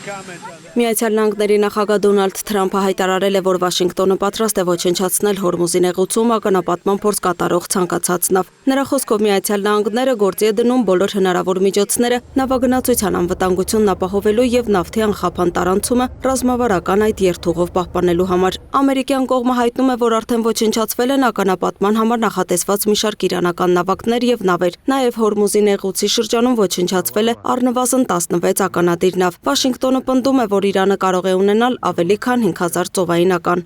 Միացյալ Նահանգների նախագահ Դոնալդ Թրամփը հայտարարել է, որ Վաշինգտոնը պատրաստ է ոչնչացնել Հորմուզի նեղուցում ականապատման փորձ կատարող ցանկացած նավ։ Նրա խոսքով Միացյալ Նահանգները գործի է դնում բոլոր հնարավոր միջոցները նավագնացության անվտանգությունն ապահովելու եւ նավթի անխափան տարանցումը ռազմավարական այդ երթուղով պահպանելու համար։ Ամերիկյան կողմը հայտնում է, որ արդեն ոչնչացվել են ականապատման համար նախատեսված մի շարք իրանական նավակներ եւ նավեր։ Նաեւ Հորմուզի նեղուցի շրջանում ոչնչացվել է առնվազն 16 ականադիր նավ։ Վաշինգտոնը պնդում է, որ Իրանը կարող է ունենալ ավելի քան 5000 ծովային ական։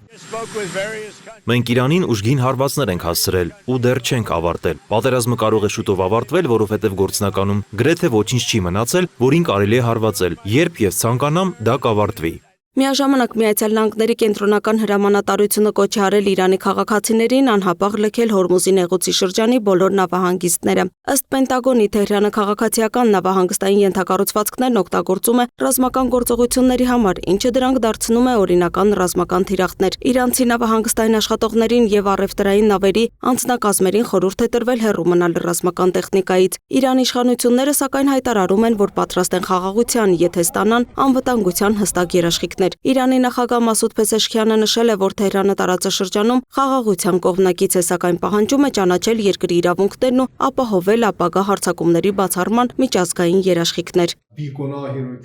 Մենք Իրանին ուժգին հարվածներ ենք հասցրել ու դեռ չենք ավարտել։ Պատերազմը կարող է շուտով ավարտվել, որովհետև գործնականում գրեթե ոչինչ չի մնացել, որին կարելի է հարվածել, երբ ես ցանկանամ, դա կավարտվի։ Միաժամանակ Միացյալ Նահանգների կենտրոնական հրամանատարությունը կոչ է արել Իրանի քաղաքացիներին անհապաղ լքել Հորմուզի նեղուցի շրջանի բոլոր նավահանգիստները։ Ըստ Պենտագոնի, Թեհրանը քաղաքացիական նավահանգստային ենթակառուցվածքներն օգտագործում է ռազմական գործողությունների համար, ինչը դրանք դարձնում է օրինական ռազմական թիրախներ։ Իրանցի նավահանգստային աշխատողներին եւ առևտրային նավերի անձնակազմերին խորհուրդ է տրվել հեռու մնալ ռազմական տեխնիկայից։ Իրանի իշխանությունները սակայն հայտարարում են, որ պատրաստ են խաղաղության, եթե ստանան անվտանգության հստակ երաշխիքներ։ Իրանի նախագահ Մասուդ Փեզեշքիանը նշել է, որ Թեհրանը տարածաշրջանում խաղաղության կողմնակից է, սակայն պահանջում է ճանաչել երկրի իրավունքներն ու ապահովել ապագա հարձակումների բացառման միջազգային երաշխիքներ։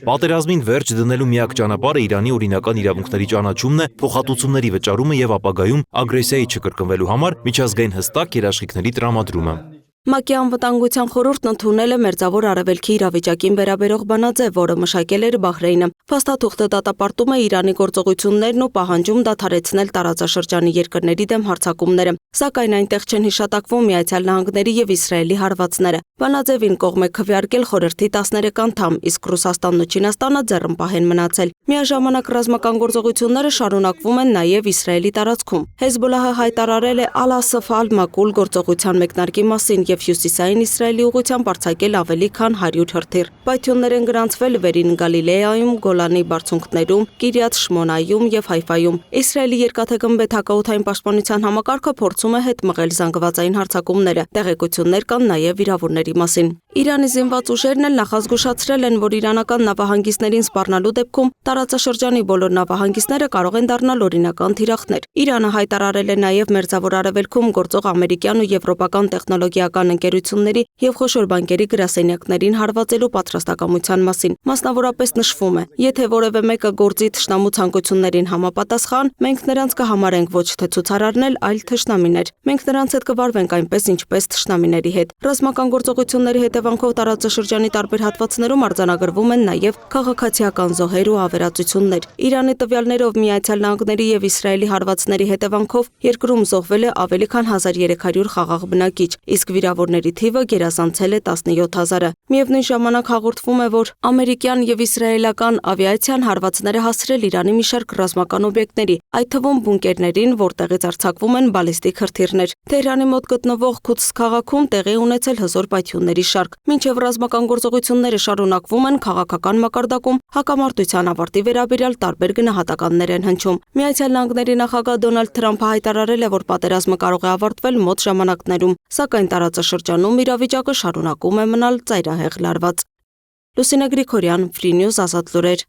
Պատերազմին վերջ դնելու միակ ճանապարհը Իրանի օրինական իրավունքների ճանաչումն է, փոխհատուցումների վճարումը եւ ապագայում ագրեսիայի չկրկնվելու համար միջազգային հստակ երաշխիքների տրամադրումը։ ՄԱԿ-ի անվտանգության խորհուրդն ընդունել է Մերձավոր Արևելքի իրավիճակին վերաբերող բանաձև, որը մշակել էր Բահրեյնը։ Փաստաթուղթը դատապարտում է Իրանի գործողություններն ու պահանջում դադարեցնել տարածաշրջանի երկրների դեմ հարձակումները, սակայն այնտեղ չեն հիշատակվում Միացյալ Նահանգների եւ Իսրայելի հարվածները։ Բանաձևին կողմ է քվեարկել խորհրդի 13 անդամ, իսկ Ռուսաստանն ու Չինաստանը ձեռնպահ են մնացել։ Միաժամանակ ռազմական գործողությունները շարունակվում են նաեւ Իսրայելի տարածքում։ Հեզբոլլահը հայտարարել է Ալ-Ասաֆ Ալ-Մակուլ գործողության մեկնարկի մասին եւ հյուսիսային Իսրայելի ուղղությամբ արձակել ավելի քան 100 հրթիռ։ Պայթյուններ են գրանցվել Վերին Գալիլեայում, Գոլանի բարձունքներում, Կիրյաթ Շմոնայում եւ Հայֆայում։ Իսրայելի երկաթե գմբեթ հակաօդային պաշտպանության համակարգը փորձում է հետ մղել զանգվածային հարձակումները։ Տեղեկություններ կան նաեւ վիրավորների մասին։ Իրանի զինված ուժերն էլ նախազգուշացրել են, որ իրանական նավահանգիստներին սպառնալու դեպքում տարածաշրջանի բոլոր նավահանգիստները կարող են դառնալ օրինական թիրախներ։ Իրանը հայտարարել է նաեւ Մերձավոր Արևելքում գործող ամերիկյան ու եվրոպական տեխնոլոգիական ընկերությունների եւ խոշոր բանկերի գրասենյակներին հարվածելու պատրաստակամության մասին։ Մասնավորապես նշվում է, եթե որևէ մեկը գործի թշնամու ցանկություններին համապատասխան, մենք նրանց կհամարենք ոչ թե ցուցարարներ, այլ թշնամիներ։ Մենք նրանց հետ կվարվենք այնպես, ինչպես թշնամիների հետ։ Ռազմական գործողությունների հետևանքով տարածաշրջանի տարբեր հատվածներում արձանագրվում են նաեւ քաղաքացիական զոհեր ու ավերածություններ։ Իրանի տվյալներով Միացյալ Նահանգների եւ Իսրայելի հարվածների հետևանքով երկրում զոհվել է ավելի քան 1300 խաղաղ բնակիչ, իսկ վիրավորների թիվը գերազանցել է 17000-ը։ Միևնույն ժամանակ հաղորդվում է, որ ամերիկյան եւ իսրայելական ավիացիան հարվածներ է հասցրել Իրանի մի շարք ռազմական օբյեկտների, այդ թվում բունկերներին, որտեղից արձակվում են բալիստիկ հրթիռներ։ Թեհրանի մոտ գտնվող Քուդս քաղաքում տեղի ունեցել հզոր պայթյունների շարք։ Մինչև ռազմական գործողությունները շարունակվում են, քաղաքական մակարդակում հակամարտության ավարտի վերաբերյալ տարբեր գնահատականներ են հնչում։ Միացյալ Նահանգների նախագահ Դոնալդ Թրամփը հայտարարել է, որ պատերազմը կարող է ավարտվել մոտ ժամանակներում, սակայն տարածաշրջանում իրավիճակը շարունակում է մնալ ծայրահեղ լարված։ Լուսինե Գրիգորյան, Free News, Ազատ լուրեր։